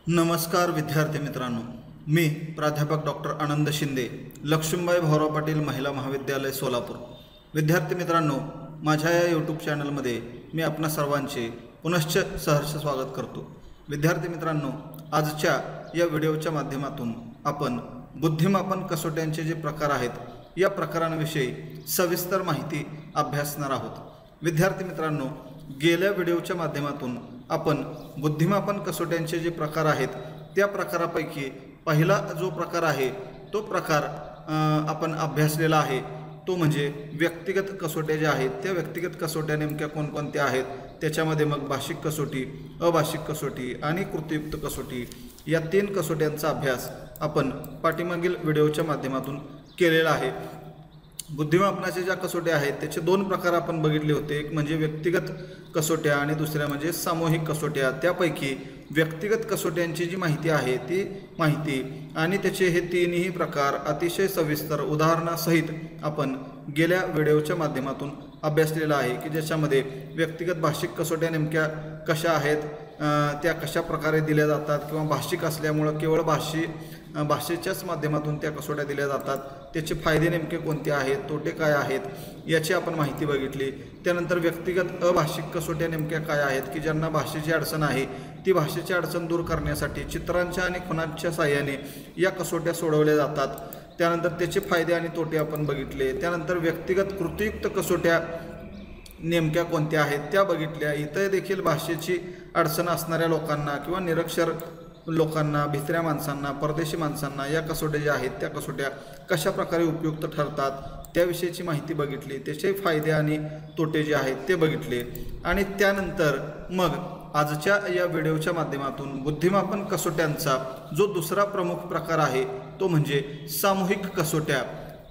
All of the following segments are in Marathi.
नमस्कार विद्यार्थी मित्रांनो, मी प्राध्यापक डॉक्टर आनंद शिंदे, लक्ष्मीबाई भाऊराव पाटील महिला महाविद्यालय सोलापूर। विद्यार्थी मित्रांनो, माझ्या या यूट्यूब चॅनलमध्ये मी आपणा सर्वांचे पुनश्च सहर्ष स्वागत करतो। विद्यार्थी मित्रांनो, आजच्या या व्हिडिओच्या माध्यमातून आपण बुद्धिमापन कसोट्यांचे जे प्रकार आहेत या प्रकारांविषयी सविस्तर माहिती अभ्यासणार आहोत। विद्यार्थी मित्रांनो, गेल्या व्हिडिओच्या माध्यमातून आपण बुद्धिमापन कसोट्यांचे जे प्रकार आहेत त्या प्रकारापैकी पहिला जो प्रकार आहे तो प्रकार आपण अभ्यासलेला आहे, तो म्हणजे व्यक्तिगत कसोट्या ज्या आहेत त्या व्यक्तिगत कसोट्या नेमक्या कोणकोणत्या आहेत, त्याच्यामध्ये मग भाषिक कसोटी, अभाषिक कसोटी आणि कृतीयुक्त कसोटी या 3 कसोट्यांचा अभ्यास आपण पाठीमागील व्हिडिओच्या माध्यमातून केलेला आहे। बुद्धिमापनाचे ज्या कसोट्या आहेत त्याचे 2 प्रकार आपण बघितले होते, एक म्हणजे व्यक्तिगत कसोट्या आणि दुसऱ्या म्हणजे सामूहिक कसोट्या। त्यापैकी व्यक्तिगत कसोट्यांची जी माहिती आहे ती माहिती आणि त्याचे हे 3ही प्रकार अतिशय सविस्तर उदाहरणासहित आपण गेल्या व्हिडिओच्या माध्यमातून अभ्यासलेला आहे की ज्याच्यामध्ये व्यक्तिगत भाषिक कसोट्या नेमक्या कशा आहेत, त्या कशा प्रकारे दिल्या जातात किंवा भाषिक असल्यामुळे केवळ भाषेच्याच माध्यमातून त्या कसोट्या दिल्या जातात, त्याचे फायदे नेमके कोणते आहेत, तोटे काय आहेत याची आपण माहिती बघितली। त्यानंतर व्यक्तिगत अभाषिक कसोट्या नेमक्या काय आहेत की ज्यांना भाषेची अडचण आहे ती भाषेची अडचण दूर करण्यासाठी चित्रांच्या आणि खुणांच्या साहाय्याने या कसोट्या सोडवल्या जातात। त्यानंतर त्याचे फायदे आणि तोटे आपण बघितले। त्यानंतर व्यक्तिगत कृतीयुक्त कसोट्या नेमक्या कोणत्या आहेत त्या बघितल्या। इथं देखील भाषेची अडचण असणाऱ्या लोकांना किंवा निरक्षर लोकांना, भित्र्या माणसांना, परदेशी माणसांना या कसोट्या ज्या आहेत त्या कसोट्या कशा प्रकारे उपयुक्त ठरतात त्याविषयीची माहिती बघितली, त्याचे फायदे आणि तोटे जे आहेत ते बघितले। आणि त्यानंतर मग आजच्या या व्हिडिओच्या माध्यमातून बुद्धिमापन कसोट्यांचा जो दुसरा प्रमुख प्रकार आहे तो म्हणजे सामूहिक कसोट्या।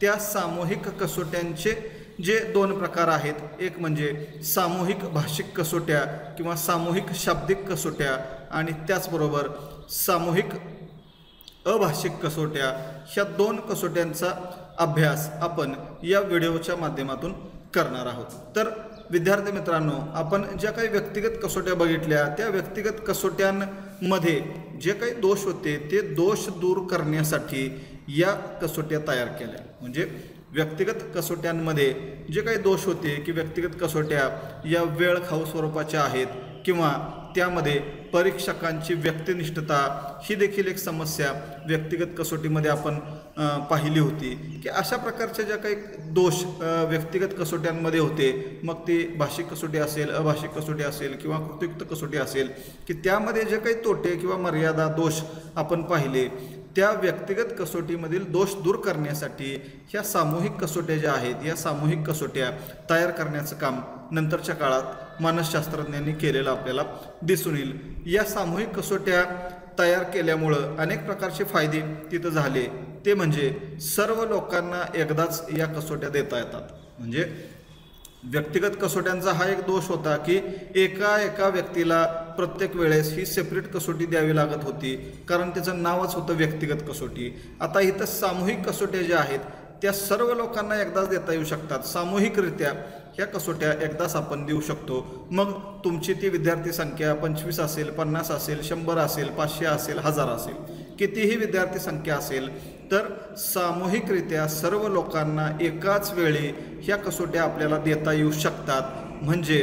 त्या सामूहिक कसोट्यांचे जे 2 प्रकार आहेत, एक म्हणजे सामूहिक भाषिक कसोट्या किंवा सामूहिक शाब्दिक कसोट्या आणि त्याचबरोबर सामूहिक अभाषिक कसोट्या। ह्या 2 कसोट्यांचा अभ्यास आपण या व्हिडिओच्या माध्यमातून करणार आहोत। तर विद्यार्थी मित्रांनो, आपण ज्या काही व्यक्तिगत कसोट्या बघितल्या त्या व्यक्तिगत कसोट्यांमध्ये जे काही दोष होते ते दोष दूर करण्यासाठी या कसोट्या तयार केल्या। म्हणजे व्यक्तिगत कसोट्यांमध्ये जे काही दोष होते की व्यक्तिगत कसोट्या या वेळखाऊ स्वरूपाच्या आहेत किंवा त्यामध्ये परीक्षकांची व्यक्तिनिष्ठता ही देखील एक समस्या व्यक्तिगत कसोटीमध्ये आपण पाहिली होती की अशा प्रकारच्या ज्या काही दोष व्यक्तिगत कसोट्यांमध्ये होते, मग ती भाषिक कसोटी असेल, अभाषिक कसोटी असेल किंवा कृतीयुक्त कसोटी असेल, की त्यामध्ये जे काही तोटे किंवा मर्यादा दोष आपण पाहिले त्या व्यक्तिगत कसोटीमधील दोष दूर करण्यासाठी ह्या सामूहिक कसोट्या ज्या आहेत या सामूहिक कसोट्या तयार करण्याचं काम नंतरच्या काळात मानसशास्त्रज्ञांनी केलेलं आपल्याला दिसून येईल। या सामूहिक कसोट्या तयार केल्यामुळं अनेक प्रकारचे फायदे तिथं झाले, ते म्हणजे सर्व लोकांना एकदाच या कसोट्या देता येतात। म्हणजे व्यक्तिगत कसोट्यांचा हा एक दोष होता की एका व्यक्तीला प्रत्येक वेळेस ही सेपरेट कसोटी द्यावी लागत होती, कारण त्याचं नावच होतं व्यक्तिगत कसोटी। आता इथं सामूहिक कसोट्या ज्या आहेत त्या सर्व लोकांना एकदाच देता येऊ शकतात। सामूहिकरित्या ह्या कसोट्या एकदाच आपण देऊ शकतो। मग तुमची ती विद्यार्थी संख्या 25 असेल, 50 असेल, 100 असेल, 500 असेल, 1000 असेल, कितीही विद्यार्थी संख्या असेल, तर सामूहिकरित्या सर्व लोकांना एकाच वेळी ह्या कसोट्या आपल्याला देता येऊ शकतात। म्हणजे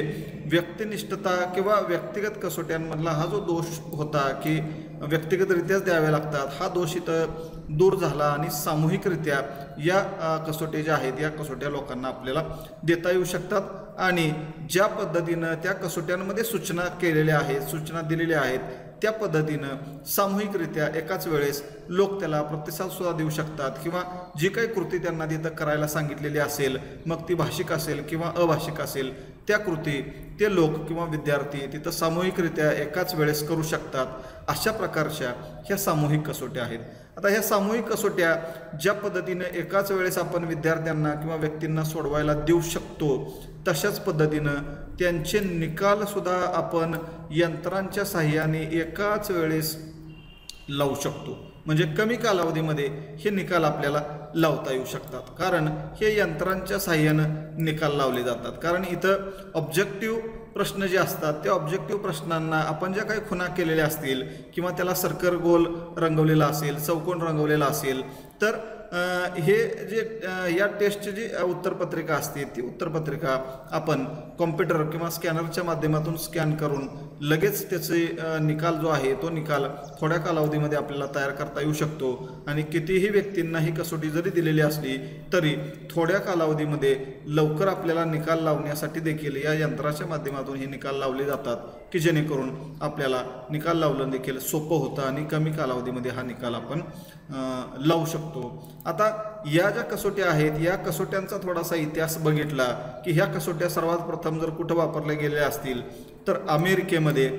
व्यक्तिनिष्ठता किंवा व्यक्तिगत कसोट्यांमधला हा जो दोष होता की व्यक्तिगतरित्याच द्यावे लागतात, हा दोष इथं दूर झाला आणि सामूहिकरित्या या कसोट्या ज्या आहेत या कसोट्या लोकांना आपल्याला देता येऊ शकतात। आणि ज्या पद्धतीनं त्या कसोट्यांमध्ये सूचना केलेल्या आहेत, सूचना दिलेल्या आहेत, त्या पद्धतीनं सामूहिकरित्या एकाच वेळेस लोक त्याला प्रतिसाद सुद्धा देऊ शकतात किंवा जी काही कृती त्यांना तिथं करायला सांगितलेली असेल, मग ती भाषिक असेल किंवा अभाषिक असेल, त्या कृती ते लोक किंवा विद्यार्थी तिथं सामूहिकरित्या एकाच वेळेस करू शकतात। अशा प्रकारच्या ह्या सामूहिक कसोट्या आहेत। आता ह्या सामूहिक कसोट्या ज्या पद्धतीने एकाच वेळेस आपण विद्यार्थ्यांना किंवा व्यक्तींना सोडवायला देऊ शकतो, तशाच पद्धतीनं त्यांचे निकालसुद्धा आपण यंत्रांच्या साहाय्याने एकाच वेळेस लावू शकतो। म्हणजे कमी कालावधीमध्ये हे निकाल आपल्याला लावता येऊ शकतात, कारण हे यंत्रांच्या साहाय्याने निकाल लावले जातात। कारण इथं ऑब्जेक्टिव्ह प्रश्न जे असतात त्या ऑब्जेक्टिव्ह प्रश्नांना आपण ज्या काही खुणा केलेल्या असतील किंवा त्याला सर्कल गोल रंगवलेला असेल, चौकोन रंगवलेला असेल, तर हे जे या टेस्टची जी उत्तरपत्रिका असते ती उत्तरपत्रिका आपण कॉम्प्युटर किंवा स्कॅनरच्या माध्यमातून स्कॅन करून लगेच त्याचे निकाल जो आहे तो निकाल थोड्या कालावधीमध्ये आपल्याला तयार करता येऊ शकतो। आणि कितीही व्यक्तींना ही कसोटी जरी दिलेली असली तरी थोड्या कालावधीमध्ये लवकर आपल्याला निकाल लावण्यासाठी देखील या यंत्राच्या माध्यमातून हे निकाल लावले जातात की जेणेकरून आपल्याला निकाल लावलं देखील सोपं होतं आणि कमी कालावधीमध्ये हा निकाल आपण लावू शकतो। आता या ज्या कसोट्या आहेत या कसोट्यांचा थोडासा इतिहास बघितला की ह्या कसोट्या सर्वात प्रथम जर कुठं वापरल्या गेलेल्या असतील तर अमेरिकेमध्ये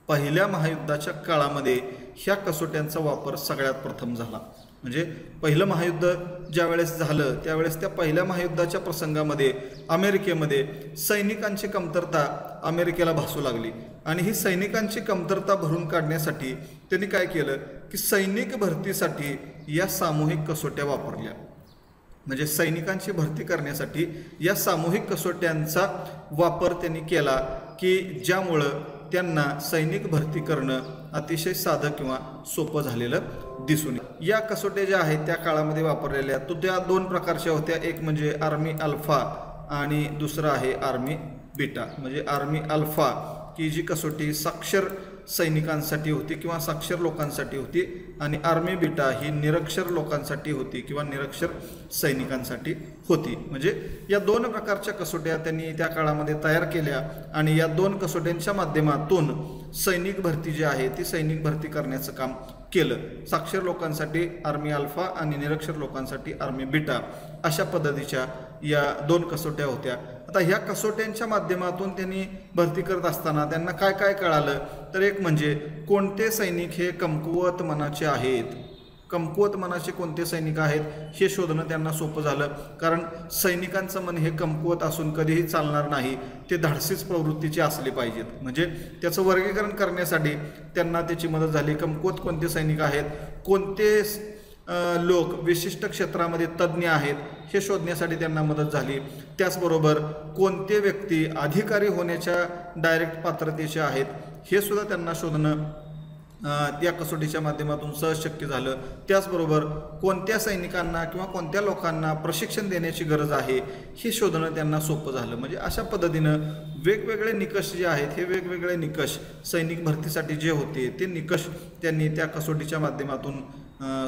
पहिल्या महायुद्धाच्या काळामध्ये ह्या कसोट्यांचा वापर सगळ्यात प्रथम झाला। म्हणजे पहिलं महायुद्ध ज्यावेळेस झालं त्यावेळेस त्या पहिल्या महायुद्धाच्या प्रसंगामध्ये अमेरिकेमध्ये सैनिकांची कमतरता अमेरिकेला भासू लागली आणि ही सैनिकांची कमतरता भरून काढण्यासाठी त्यांनी काय केलं की सैनिक भरतीसाठी या सामूहिक कसोट्या वापरल्या। म्हणजे सैनिकांची भरती करण्यासाठी या सामूहिक कसोट्यांचा वापर त्यांनी केला की ज्यामुळं त्यांना सैनिक भरती करणं अतिशय साधं किंवा सोपं झालेलं दिसून येईल। या कसोट्या ज्या आहेत त्या काळामध्ये वापरलेल्या तो त्या दोन प्रकारच्या होत्या, एक म्हणजे आर्मी अल्फा आणि दुसरं आहे आर्मी बीटा। म्हणजे आर्मी अल्फा की जी कसोटी साक्षर सैनिकांसाठी होती किंवा साक्षर लोकांसाठी होती आणि आर्मी बीटा ही निरक्षर लोकांसाठी होती किंवा निरक्षर सैनिकांसाठी होती। म्हणजे या दोन प्रकारच्या कसोट्या त्यांनी त्या काळामध्ये तयार केल्या आणि या दोन कसोट्यांच्या माध्यमातून सैनिक भरती जी आहे ती सैनिक भरती करण्याचं काम केलं। साक्षर लोकांसाठी आर्मी अल्फा आणि निरक्षर लोकांसाठी आर्मी बीटा अशा पद्धतीच्या या दोन कसोट्या होत्या। आता ह्या कसोट्यांच्या माध्यमातून त्यांनी भरती करत असताना त्यांना काय काय कळालं तर एक म्हणजे कोणते सैनिक हे कमकुवत मनाचे आहेत, कमकुवत मनाचे कोणते सैनिक आहेत हे शोधणं त्यांना सोपं झालं, कारण सैनिकांचं मन हे कमकुवत असून कधीही चालणार नाही, ते धाडसीच प्रवृत्तीचे असले पाहिजेत। म्हणजे त्याचं वर्गीकरण करण्यासाठी त्यांना त्याची मदत झाली। कमकुवत कोणते सैनिक आहेत, कोणते लोक विशिष्ट क्षेत्रामध्ये तज्ज्ञ आहेत हे शोधण्यासाठी त्यांना मदत झाली। त्याचबरोबर कोणते व्यक्ती अधिकारी होण्याच्या डायरेक्ट पात्रतेचे आहेत हे सुद्धा त्यांना शोधणं या कसोटीच्या माध्यमातून सहज शक्य झालं। त्याचबरोबर कोणत्या सैनिकांना किंवा कोणत्या लोकांना प्रशिक्षण देण्याची गरज आहे हे शोधणं त्यांना सोपं झालं। म्हणजे अशा पद्धतीनं वेगवेगळे निकष जे आहेत हे वेगवेगळे निकष सैनिक भरतीसाठी जे होते ते निकष त्यांनी त्या कसोटीच्या माध्यमातून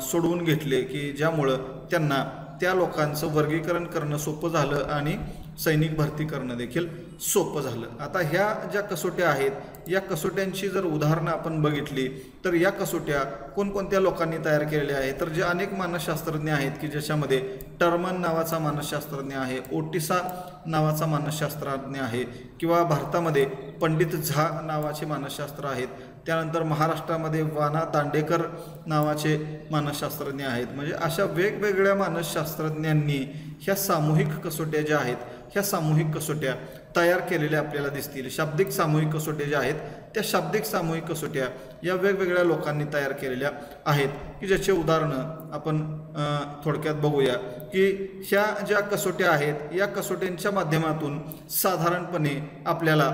सोडवून घेतले की ज्यामुळं त्यांना त्या लोकांचं वर्गीकरण करणं सोपं झालं आणि सैनिक भरती करणं देखील सोपं झालं। आता ह्या ज्या कसोट्या आहेत या कसोट्यांची जर उदाहरणं आपण बघितली तर या कसोट्या कोणकोणत्या लोकांनी तयार केलेल्या आहेत तर जे अनेक मानसशास्त्रज्ञ आहेत की ज्याच्यामध्ये टर्मन नावाचा मानसशास्त्रज्ञ आहे, ओटिसा नावाचा मानसशास्त्रज्ञ आहे किंवा भारतामध्ये पंडित झा नावाचे मानसशास्त्र आहेत, त्यानंतर महाराष्ट्रामध्ये वाना दांडेकर नावाचे मानसशास्त्रज्ञ आहेत। म्हणजे अशा वेगवेगळ्या मानसशास्त्रज्ञांनी ह्या सामूहिक कसोट्या ज्या आहेत ह्या सामूहिक कसोट्या तयार केलेल्या आपल्याला दिसतील। शाब्दिक सामूहिक कसोट्या ज्या आहेत त्या शाब्दिक सामूहिक कसोट्या या वेगवेगळ्या लोकांनी तयार केलेल्या आहेत की ज्याचे उदाहरणं आपण थोडक्यात बघूया की ह्या ज्या कसोट्या आहेत या कसोट्यांच्या माध्यमातून साधारणपणे आपल्याला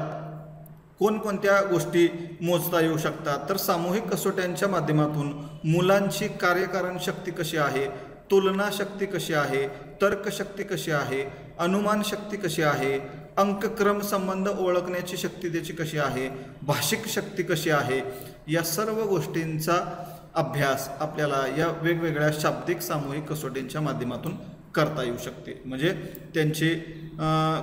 कोणकोणत्या गोष्टी मोजता येऊ शकतात तर सामूहिक कसोट्यांच्या माध्यमातून मुलांची कार्यकारण शक्ती कशी आहे, तुलना शक्ती कशी आहे, तर्कशक्ती कशी आहे, अनुमान शक्ती कशी आहे, अंकक्रम संबंध ओळखण्याची शक्ती त्याची कशी आहे, भाषिक शक्ती कशी आहे, या सर्व गोष्टींचा अभ्यास आपल्याला या वेगवेगळ्या शाब्दिक सामूहिक कसोटींच्या माध्यमातून करता येऊ शकते। म्हणजे त्यांची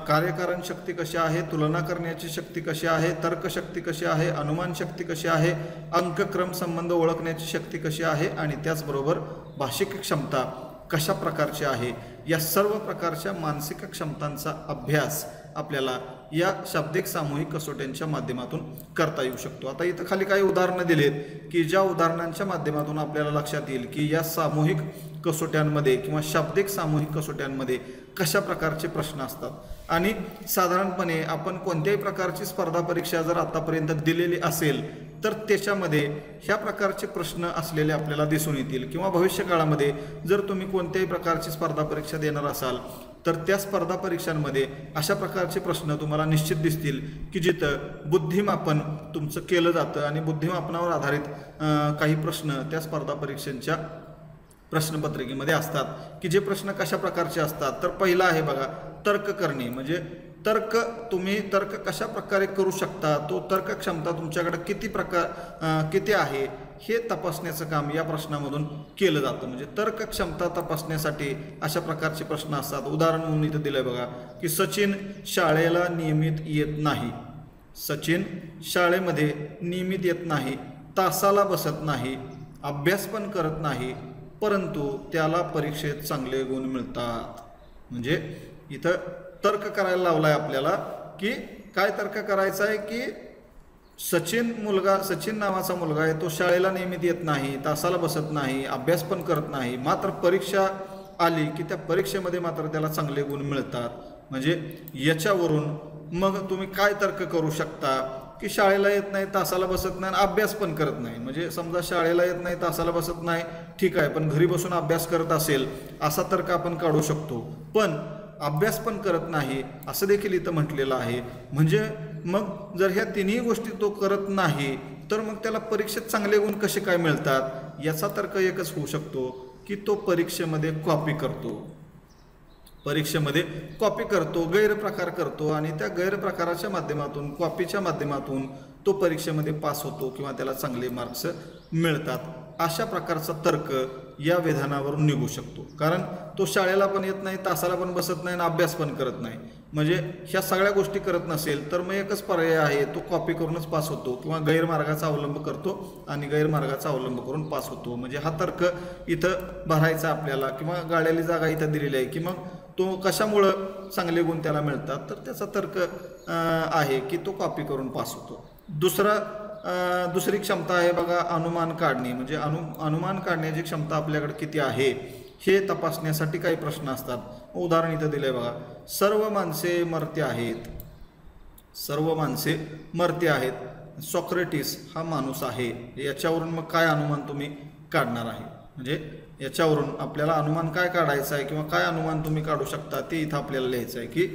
कार्यकारण शक्ती कशी आहे, तुलना करण्याची शक्ती कशी आहे, तर्कशक्ती कशी आहे, अनुमान शक्ती कशी आहे, अंकक्रम संबंध ओळखण्याची शक्ती कशी आहे आणि त्याचबरोबर भाषिक क्षमता कशा प्रकारची आहे, या सर्व प्रकारच्या मानसिक क्षमतांचा अभ्यास आपल्याला या शाब्दिक सामूहिक कसोट्यांच्या माध्यमातून करता येऊ शकतो। आता इथं खाली काही उदाहरणं दिलेत की ज्या उदाहरणांच्या माध्यमातून आपल्याला लक्षात येईल की या सामूहिक कसोट्यांमध्ये किंवा शाब्दिक सामूहिक कसोट्यांमध्ये कशा प्रकारचे प्रश्न असतात आणि साधारणपणे आपण कोणत्याही प्रकारची स्पर्धा परीक्षा जर आतापर्यंत दिलेली असेल तर त्याच्यामध्ये ह्या प्रकारचे प्रश्न असलेले आपल्याला दिसून येतील किंवा भविष्यकाळामध्ये जर तुम्ही कोणत्याही प्रकारची स्पर्धा परीक्षा देणार असाल तर त्या स्पर्धा परीक्षांमध्ये अशा प्रकारचे प्रश्न तुम्हाला निश्चित दिसतील की जिथं बुद्धिमापन तुमचं केलं जातं आणि बुद्धिमापनावर आधारित काही प्रश्न त्या स्पर्धा परीक्षांच्या प्रश्नपत्रिकेमध्ये असतात की जे प्रश्न कशा प्रकारचे असतात. तर पहिला आहे बघा तर्क करणे, म्हणजे तुम्ही तर्क कशा प्रकारे करू शकता, तो तर्क क्षमता तुमच्याकडे किती आहे हे तपासण्याचं काम या प्रश्नामधून केलं जातं. म्हणजे तर्क क्षमता तपासण्यासाठी अशा प्रकारचे प्रश्न असतात. उदाहरण म्हणून इथं दिलंय बघा की सचिन शाळेला नियमित येत नाही. सचिन शाळेमध्ये नियमित येत नाही, तासाला बसत नाही, अभ्यास पण करत नाही, परंतु त्याला परीक्षेत चांगले गुण मिळतात. म्हणजे इथं तर्क करायला लावलाय आपल्याला की काय तर्क करायचा आहे की सचिन नावाचा मुलगा आहे, तो शाळेला नियमित येत नाही, तासाला बसत नाही, अभ्यास पण करत नाही, मात्र परीक्षा आली की त्या परीक्षेमध्ये मात्र त्याला चांगले गुण मिळतात. म्हणजे याच्यावरून मग तुम्ही काय तर्क करू शकता की शाळेला येत नाही, तासाला बसत नाही, अभ्यास पण करत नाही. म्हणजे समजा शाळेला येत नाही, तासाला बसत नाही, ठीक आहे, पण घरी बसून अभ्यास करत असेल असा तर्क आपण काढू शकतो. पण अभ्यास पण करत नाही असं देखील इथं म्हटलेलं आहे. म्हणजे मग जर ह्या तिन्ही गोष्टी तो करत नाही तर मग त्याला परीक्षेत चांगले गुण कसे काय मिळतात, याचा तर्क एकच होऊ शकतो की तो परीक्षेमध्ये कॉपी करतो, गैरप्रकार करतो आणि त्या गैरप्रकाराच्या माध्यमातून, कॉपीच्या माध्यमातून तो परीक्षेमध्ये पास होतो किंवा त्याला चांगले मार्क्स मिळतात. अशा प्रकारचा तर्क या विधानावरून निघू शकतो. कारण तो शाळेला पण येत नाही, तासाला पण बसत नाही आणि अभ्यास पण करत नाही. म्हणजे ह्या सगळ्या गोष्टी करत नसेल तर मग एकच पर्याय आहे, तो कॉपी करूनच पास होतो किंवा गैरमार्गाचा अवलंब करतो आणि गैरमार्गाचा अवलंब करून पास होतो. म्हणजे हा तर्क इथं भरायचा आपल्याला किंवा गाळलेली जागा इथं दिलेली आहे की मग तो कशामुळं चांगले गुण त्याला मिळतात, तर त्याचा तर्क आहे की तो कॉपी करून पास होतो. दुसरी क्षमता आहे बघा अनुमान काढणे. म्हणजे अनुमान काढण्याची क्षमता आपल्याकडे किती आहे हे तपासण्यासाठी काही प्रश्न असतात. उदाहरण इथं दिलंय बघा, सर्व माणसे मरते आहेत, सॉक्रेटिस हा माणूस आहे. याच्यावरून मग काय अनुमान तुम्ही काढणार आहे, म्हणजे याच्यावरून आपल्याला अनुमान काय काढायचं आहे किंवा काय अनुमान तुम्ही काढू शकता ते इथं आपल्याला लिहायचं आहे की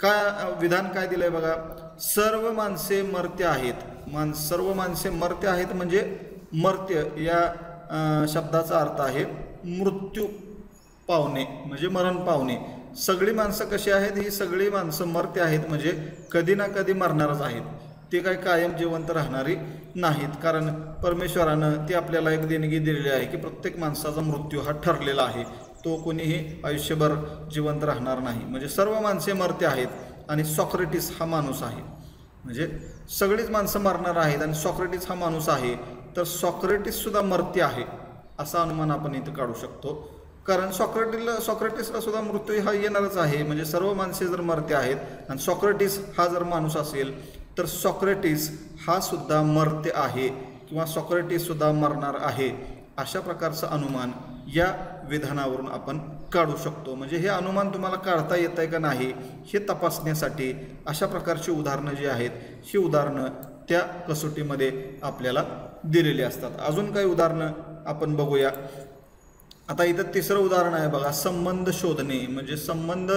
काय विधान काय दिलंय बघा, सर्व माणसे मरते आहेत म्हणजे मर्त्य या शब्दाचा अर्थ आहे मृत्यू पावणे, म्हणजे मरण पावणे. सगळी माणसं कशी आहेत, ही सगळी माणसं मरते आहेत म्हणजे कधी ना कधी मरणारच आहेत, ते काही कायम जिवंत राहणारी नाहीत. कारण परमेश्वरानं ती आपल्याला एक देणगी दिलेली आहे की प्रत्येक माणसाचा मृत्यू हा ठरलेला आहे, तो कोणीही आयुष्यभर जिवंत राहणार नाही. म्हणजे सर्व माणसे मरते आहेत आणि सॉक्रेटिस हा माणूस आहे. म्हणजे सगळीच माणसं मरणार आहेत आणि सॉक्रेटिस हा माणूस आहे, तर सॉक्रेटिस सुद्धा मरते आहे असा अनुमान आपण इथं काढू शकतो. कारण सॉक्रेटिसला सुद्धा मृत्यू हा येणारच आहे. म्हणजे सर्व माणसे जर मरते आहेत आणि सॉक्रेटिस हा जर माणूस असेल तर सॉक्रेटिस हा सुद्धा मरते आहे किंवा सॉक्रेटिस सुद्धा मरणार आहे. अशा प्रकारचं अनुमान या विधानावरून आपण काढू शकतो. म्हणजे हे अनुमान तुम्हाला काढता येत आहे का नाही हे तपासण्यासाठी अशा प्रकारची उदाहरणं जी आहेत ही उदाहरणं त्या कसोटीमध्ये आपल्याला दिलेली असतात. अजून काही उदाहरणं आपण बघूया. आता इथं तिसरं उदाहरण आहे बघा, संबंध शोधणे. म्हणजे संबंध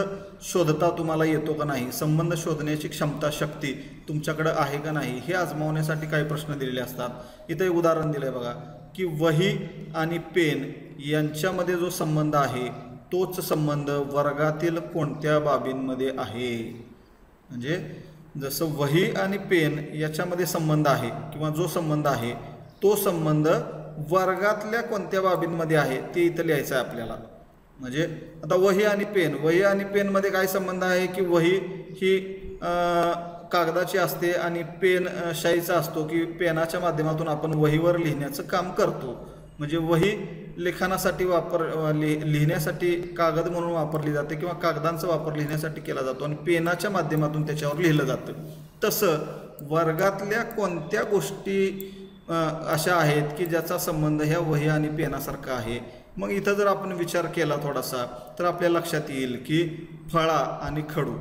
शोधता तुम्हाला येतो का नाही, संबंध शोधण्याची क्षमता, शक्ती तुमच्याकडे आहे का नाही हे आजमावण्यासाठी काही प्रश्न दिलेले असतात. इथं एक उदाहरण दिलंय बघा की वही आणि पेन यांच्यामध्ये जो संबंध आहे तोच संबंध वर्गातील कोणत्या बाबींमध्ये आहे. म्हणजे जसं वही आणि पेन याच्यामध्ये संबंध आहे किंवा जो संबंध आहे तो संबंध वर्गातल्या कोणत्या बाबींमध्ये आहे ते इथं लिहायचं आहे आपल्याला. म्हणजे आता वही आणि पेनमध्ये काय संबंध आहे की वही ही कागदाची असते आणि पेन शाईचा असतो की पेनाच्या माध्यमातून आपण वहीवर लिहिण्याचं काम करतो. म्हणजे वही लेखनासाठी लिहिण्यासाठी कागद म्हणून वापरली जाते किंवा कागदांचा वापर लिहिण्यासाठी केला जातो आणि पेनाच्या माध्यमातून त्याच्यावर लिहिलं जातं. तसं वर्गातल्या कोणत्या गोष्टी अशा आहेत की ज्याचा संबंध ह्या वही आणि पेनासारखा आहे. मग इथं जर आपण विचार केला थोडासा तर आपल्या लक्षात येईल की फळा आणि खडू,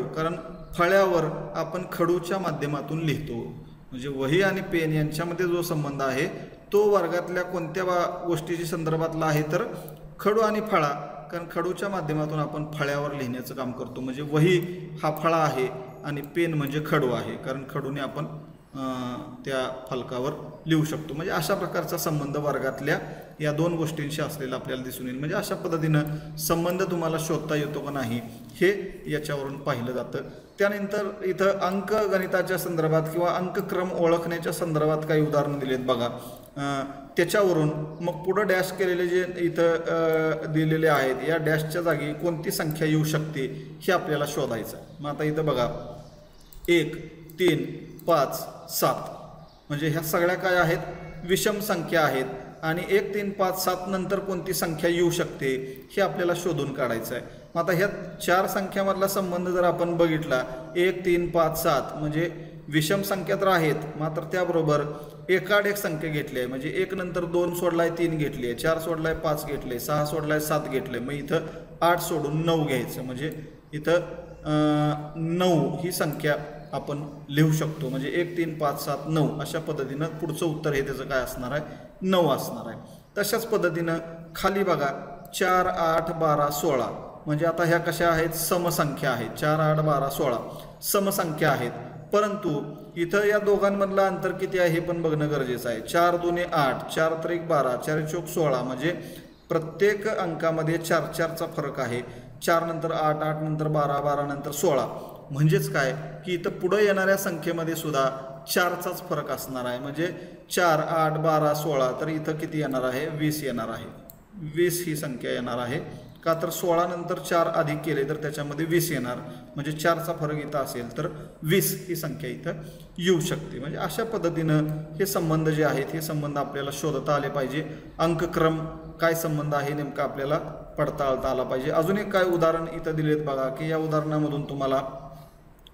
कारण फळ्यावर आपण खडूच्या माध्यमातून लिहितो. म्हणजे वही आणि पेन यांच्यामध्ये जो संबंध आहे तो वर्गातल्या कोणत्या गोष्टीच्या संदर्भातला आहे तर खडू आणि फळा कारण खडूच्या माध्यमातून आपण फळ्यावर लिहिण्याचं काम करतो. म्हणजे वही हा फळा आहे आणि पेन म्हणजे खडू आहे, कारण खडूने आपण त्या फलकावर लिहू शकतो. म्हणजे अशा प्रकारचा संबंध वर्गातल्या या दोन गोष्टींशी असलेला आपल्याला दिसून येईल. म्हणजे अशा पद्धतीनं संबंध तुम्हाला शोधता येतो का नाही हे याच्यावरून पाहिलं जातं. त्यानंतर इथं अंकगणिताच्या संदर्भात किंवा अंकक्रम ओळखण्याच्या संदर्भात काही उदाहरणं दिलेत बघा. त्याच्यावरून मग पुढं डॅश केलेले जे इथं दिलेले आहेत, या डॅशच्या जागी कोणती संख्या येऊ शकते हे आपल्याला शोधायचं. मग आता इथं बघा 1, 3, 5, 7 म्हणजे ह्या सगळ्या काय आहेत, विषम संख्या आहेत. आणि 1, 3, 5, 7 नंतर कोणती संख्या येऊ शकते हे आपल्याला शोधून काढायचं आहे. मग आता ह्या 4 संख्यामधला संबंध जर आपण बघितला 1, 3, 5, 7 म्हणजे विषम संख्या तर आहेत, मात्र त्याबरोबर एकाड एक संख्या घेतली आहे. म्हणजे 1 नंतर 2 सोडलाय 3 घेतली आहे, 4 सोडलाय 5 घेतले, 6 सोडलाय 7 घेतले. मग इथं 8 सोडून 9 घ्यायचं. म्हणजे इथं 9 ही संख्या आपण लिहू शकतो. म्हणजे 1, 3, 5, 7, 9 अशा पद्धतीनं पुढचं उत्तर हे त्याचं काय असणार आहे, 9 असणार आहे. तशाच पद्धतीनं खाली बघा 4, 8, 12, 16 म्हणजे आता ह्या कशा आहेत, समसंख्या आहेत. 4, 8, 12, 16 समसंख्या आहेत. परंतु इथं या दोघांमधलं अंतर किती आहे हे पण बघणं गरजेचं आहे. 4 2 8, 4 3 12, 4 4 16 म्हणजे प्रत्येक अंकामध्ये 4 4चा फरक आहे. 4 नंतर 8, 8 नंतर 12, 12 नंतर 16 म्हणजेच काय की इथं पुढे येणाऱ्या संख्येमध्ये सुद्धा 4चाच फरक असणार आहे. म्हणजे 4, 8, 12, 16 तर इथं किती येणार आहे, 20 येणार आहे. 20 ही संख्या येणार आहे. का तर 16 नंतर 4 अधिक केले तर त्याच्यामध्ये 20 येणार. म्हणजे 4चा फरक इथं असेल तर 20 ही संख्या इथं येऊ शकते. म्हणजे अशा पद्धतीनं हे संबंध जे आहेत हे संबंध आपल्याला शोधता आले पाहिजे. अंकक्रम काय संबंध आहे नेमका आपल्याला पडताळता आला पाहिजे. अजून एक काय उदाहरण इथं दिलेत बघा की या उदाहरणामधून तुम्हाला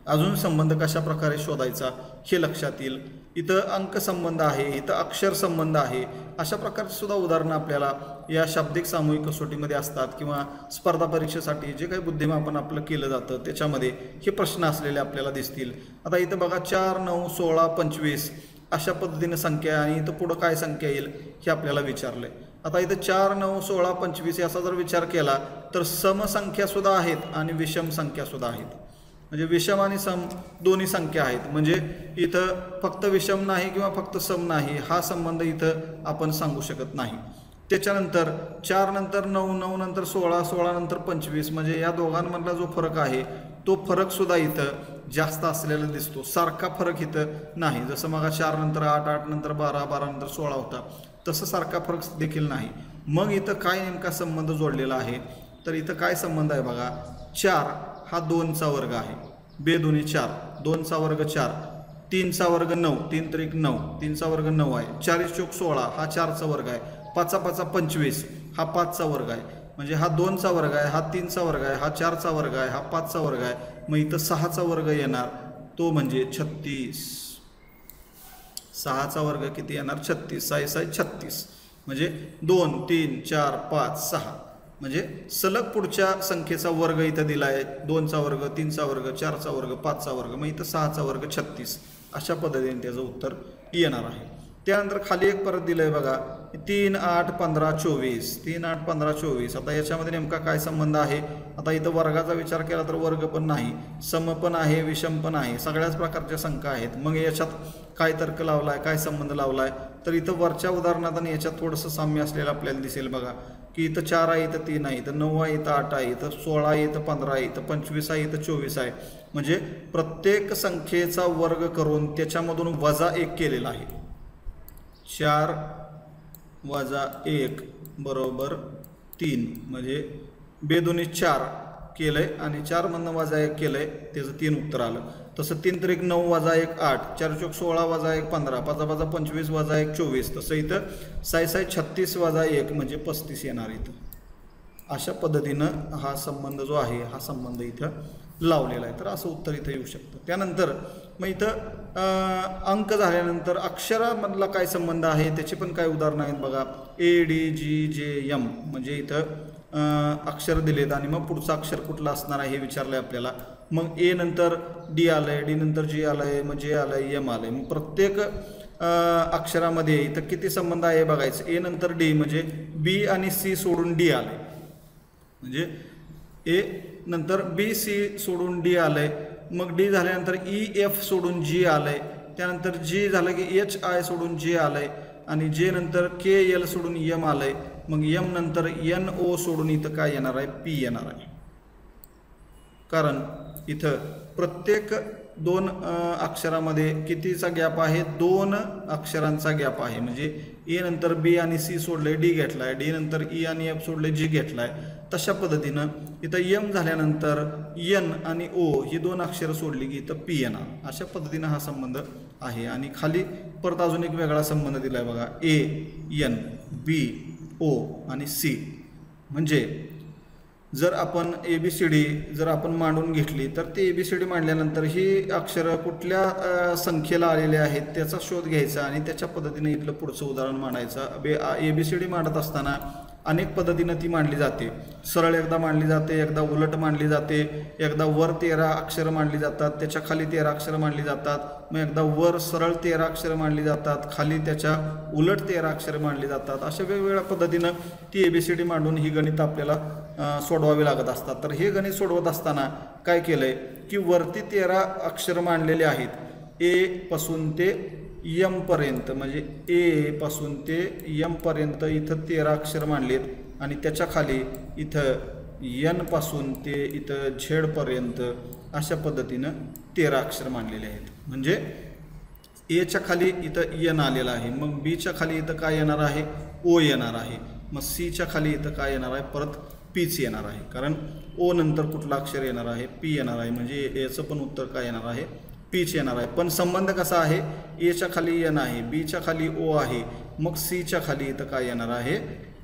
अजून संबंध कशा प्रकारे शोधायचा हे लक्षात येईल. इथं अंक संबंध आहे, इथं अक्षर संबंध आहे. अशा प्रकारची सुद्धा उदाहरणं आपल्याला या शाब्दिक सामूहिक कसोटीमध्ये असतात किंवा स्पर्धा परीक्षेसाठी जे काही बुद्धिमापन आपलं केलं जातं त्याच्यामध्ये हे प्रश्न असलेले आपल्याला दिसतील. आता इथं बघा 4, 9, 16, 25 अशा पद्धतीने संख्या आणि इथं पुढं काय संख्या येईल हे आपल्याला विचारलं आहे. आता इथं 4, 9, 16, 25 याचा जर विचार केला तर समसंख्यासुद्धा आहेत आणि विषम संख्यासुद्धा आहेत. म्हणजे विषम आणि सम दोन्ही संख्या आहेत. म्हणजे इथं फक्त विषम नाही किंवा फक्त सम नाही हा संबंध इथं आपण सांगू शकत नाही. त्याच्यानंतर 4 नंतर 9, 9 नंतर 16, 16 नंतर 25 म्हणजे या दोघांमधला जो फरक आहे तो फरकसुद्धा इथं जास्त असलेला दिसतो. सारखा फरक इथं नाही. जसं मग 4 नंतर 8, 8 नंतर 12, 12 नंतर 16 होता तसं सारखा फरक देखील नाही. मग इथं काय नेमका संबंध जोडलेला आहे तर इथं काय संबंध आहे बघा. 4 हा 2चा वर्ग आहे, 2 2 4, 2चा वर्ग 4, 3चा वर्ग 9, 3 3 9, 3चा वर्ग 9 आहे. 4 4 16 हा 4चा वर्ग आहे. 5 5 25 हा 5चा वर्ग आहे. म्हणजे हा 2चा वर्ग आहे, हा 3चा वर्ग आहे, हा 4चा वर्ग आहे, हा 5चा वर्ग आहे. मग इथं 6चा वर्ग येणार तो म्हणजे 36. 6चा वर्ग किती येणार 36. 6 6 36 म्हणजे 2 3 4 5 6 म्हणजे सलग पुढच्या संख्येचा वर्ग इथं दिला आहे. 2चा वर्ग, 3चा वर्ग, 4चा वर्ग, 5चा वर्ग. मग इथं 6चा वर्ग 36 अशा पद्धतीने त्याचं उत्तर येणार आहे. त्यानंतर खाली एक परत दिलं आहे बघा 3 8 15 24, 3 8 15 24. आता याच्यामध्ये नेमका काय संबंध आहे. आता इथं वर्गाचा विचार केला तर वर्ग पण नाही, सम पण आहे, विषम पण आहे, सगळ्याच प्रकारच्या संख्या आहेत. मग याच्यात काय तर्क लावलाय, काय संबंध लावलाय तर इथं वरच्या उदाहरणात आणि याच्यात थोडंसं साम्य असलेलं आपल्याला दिसेल बघा की इथं 4 आहे, इथं 3 आहे, इथं 9 आहे, इथं 8 आहे, इथं 16 आहे, इथं 15 आहे, इथं 25 आहे, इथं 24 आहे. म्हणजे प्रत्येक संख्येचा वर्ग करून त्याच्यामधून वजा 1 केलेला आहे. 4 वजा 1 बरोबर 3 म्हणजे 2 2 4 केलंय आणि 4 मधनं वजा 1 केलंय त्याचं 3 उत्तर आलं. तसं 3 3 9 वजा 1 8, 4 4 16 वजा 1 15, 5 5 25 वजा 1 24. तसं इथं 6 6 36 वजा 1 म्हणजे 35 येणार इथं. अशा पद्धतीनं हा संबंध जो आहे हा संबंध इथं लावलेला आहे. तर असं उत्तर इथं येऊ शकतं. त्यानंतर मग इथं अंक झाल्यानंतर अक्षरामधला काय संबंध आहे त्याची पण काय उदाहरणं आहेत बघा. ADGJM म्हणजे इथं अक्षर दिलेत आणि मग पुढचं अक्षर कुठलं असणार आहे हे विचारलं आहे आपल्याला. मग A नंतर D आलंय, D नंतर G आलंय, मग J आलंय, M आलंय. मग प्रत्येक अक्षरामध्ये इथं किती संबंध आहे बघायचं. A नंतर D म्हणजे B आणि C सोडून D आले. म्हणजे ए नंतर बी सी सोडून डी आलंय, मग डी झाल्यानंतर ई एफ सोडून जी आलंय, त्यानंतर जी झालं की एच आय सोडून जे आलंय आणि जे नंतर के एल सोडून एम आलंय, मग एम नंतर एन ओ सोडून इथं काय येणार आहे, पी येणार आहे. कारण इथं प्रत्येक 2 अक्षरामध्ये कितीचा गॅप आहे, 2 अक्षरांचा गॅप आहे. म्हणजे ए नंतर बी आणि सी सोडले डी घेतलाय, डी नंतर ई आणि एफ सोडले जी घेतलाय. तशा पद्धतीनं इथं एम झाल्यानंतर एन आणि ओ ही 2 अक्षरं सोडली की इथं पी येणार. अशा पद्धतीनं हा संबंध आहे. आणि खाली परत अजून एक वेगळा संबंध दिलाय बघा, ए एन बी ओ आणि सी. म्हणजे जर आपण ABCD जर आपण मांडून घेतली तर ते ABCD मांडल्यानंतर ही अक्षरं कुठल्या संख्येला आलेले आहेत त्याचा शोध घ्यायचा आणि त्याच्या पद्धतीने इथलं पुढचं उदाहरण मांडायचं. ABCD मांडत असताना अनेक पद्धतीनं ती मांडली जाते. सरळ एकदा मांडली जाते, एकदा उलट मांडली जाते, एकदा वर 13 अक्षरं मांडली जातात, त्याच्या खाली 13 अक्षरं मांडली जातात, मग एकदा वर सरळ 13 अक्षरं मांडली जातात, खाली त्याच्या उलट 13 अक्षरं मांडली जातात. अशा वेगवेगळ्या पद्धतीनं ती ABCD मांडून ही गणित आपल्याला सोडवावी लागत असतात. तर हे गणित सोडवत असताना काय केलंय की वरती 13 अक्षरं मांडलेले आहेत, ए पासून ते यम पर्यंत, म्हणजे ए पासून ते यम पर्यंत इथं 13 अक्षर मांडलेत आणि त्याच्या खाली इथं यन पासून ते इथं झेड पर्यंत अशा पद्धतीनं 13 अक्षर मांडलेले आहेत. म्हणजे एच्या खाली इथं यन आलेलं आहे, मग बीच्या खाली इथं काय येणार आहे, ओ येणार आहे, मग सीच्या खाली इथं काय येणार आहे, परत पीच येणार आहे. कारण ओ नंतर कुठला अक्षर येणार आहे, पी येणार आहे, म्हणजे याचं पण उत्तर काय येणार आहे, पीच येणार आहे. पण संबंध कसा आहे, एच्या खाली एन आहे, बीच्या खाली ओ आहे, मग सीच्या खाली इथं काय येणार आहे,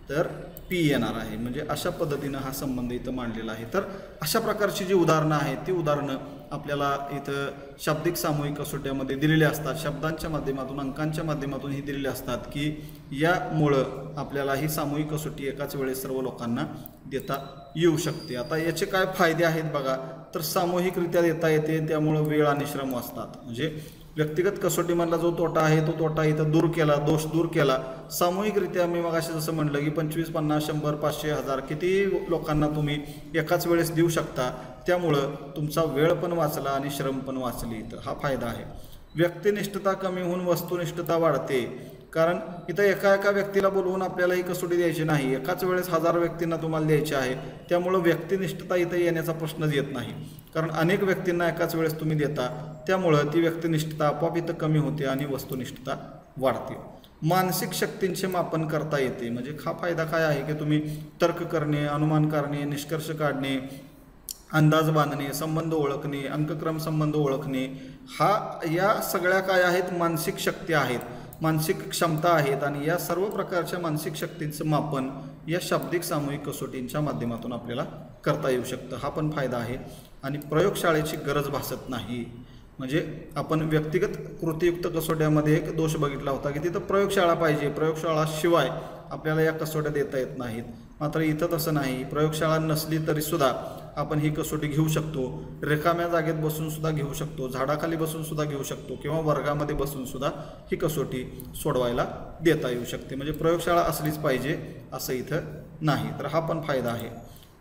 तर पी येणार आहे. म्हणजे अशा पद्धतीनं हा संबंध इथं मांडलेला आहे. तर अशा प्रकारची जी उदाहरणं आहेत ती उदाहरणं आपल्याला इथं शाब्दिक सामूहिक कसोट्यामध्ये दिलेली असतात. शब्दांच्या माध्यमातून, अंकांच्या माध्यमातून ही दिलेली असतात की यामुळं आपल्याला ही सामूहिक कसोटी एकाच वेळेस सर्व लोकांना देता येऊ शकते. आता याचे काय फायदे आहेत बघा, तर सामूहिकरित्या देता येते, त्यामुळं वेळ आणि श्रम वाचतात. म्हणजे व्यक्तिगत कसोटीमधला जो तोटा आहे तो तोटा इथं दूर केला, दोष दूर केला. सामूहिकरित्या मी मगाशी जसं म्हटलं की 25, 50, 100, 500, 1000 किती लोकांना तुम्ही एकाच वेळेस देऊ शकता, त्यामुळं तुमचा वेळ पण वाचला आणि श्रम पण वाचली. तर हा फायदा आहे. व्यक्तिनिष्ठता कमी होऊन वस्तुनिष्ठता वाढते. कारण इथं एका व्यक्तीला बोलवून आपल्याला ही कसोटी द्यायची नाही, एकाच वेळेस 1000 व्यक्तींना तुम्हाला द्यायची आहे. त्यामुळं व्यक्तिनिष्ठता इथं येण्याचा प्रश्नच येत नाही. कारण अनेक व्यक्तींना एकाच वेळेस तुम्ही देता, त्यामुळं ती व्यक्तिनिष्ठता आपोआप इथं कमी होते आणि वस्तुनिष्ठता वाढते. मानसिक शक्तींचे मापन करता येते. म्हणजे हा फायदा काय आहे की तुम्ही तर्क करणे, अनुमान करणे, निष्कर्ष काढणे, अंदाज बांधणे, संबंध ओळखणे, अंकक्रम संबंध ओळखणे, या सगळ्या काय आहेत, मानसिक शक्ती आहेत, मानसिक क्षमता आहेत. आणि या सर्व प्रकारच्या मानसिक शक्तींचं मापन या शाब्दिक सामूहिक कसोटींच्या माध्यमातून आपल्याला करता येऊ शकतं. हा पण फायदा आहे. आणि प्रयोगशाळेची गरज भासत नाही. म्हणजे आपण व्यक्तिगत कृतीयुक्त कसोट्यामध्ये एक दोष बघितला होता की तिथं प्रयोगशाळा पाहिजे, प्रयोगशाळाशिवाय आपल्याला या कसोट्या देता येत नाहीत. मात्र इथं तसं नाही. प्रयोगशाळा नसली तरीसुद्धा आपण ही कसोटी घेऊ शकतो. रिकाम्या जागेत बसून सुद्धा घेऊ शकतो, झाडाखाली बसून सुद्धा घेऊ शकतो, किंवा वर्गामध्ये बसून सुद्धा ही कसोटी सोडवायला देता येऊ शकते. म्हणजे प्रयोगशाळा असलीच पाहिजे असं इथं नाही. तर हा पण फायदा आहे.